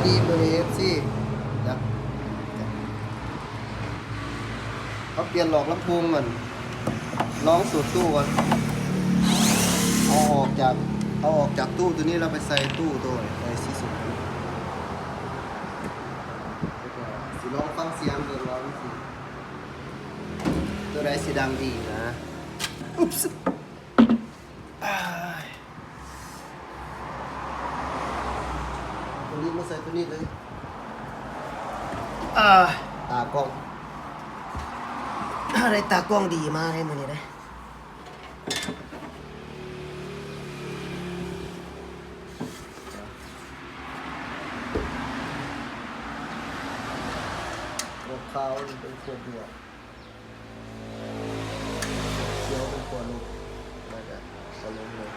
ดีมือเอฟซีจักเขาเปลี่ยนหลอกลำโพงก่อนร้องสูดตู้ก่อนเอาออกจากตู้ตัวนี้เราไปใส่ตู้ตัวไอ้ซีสุดสิลองฟังเสียงเบิ่งร้องสิตัวใดสิดังดีนะอุ๊บส์ตัวนี้มาใส่ตัวนี้เลยตากล้องอะไรตากล้องดีมากเลยมือนี้นะตัวขาวเป็นขวดบวกเขียวเป็นขวดลูกแล้วก็สลงเลย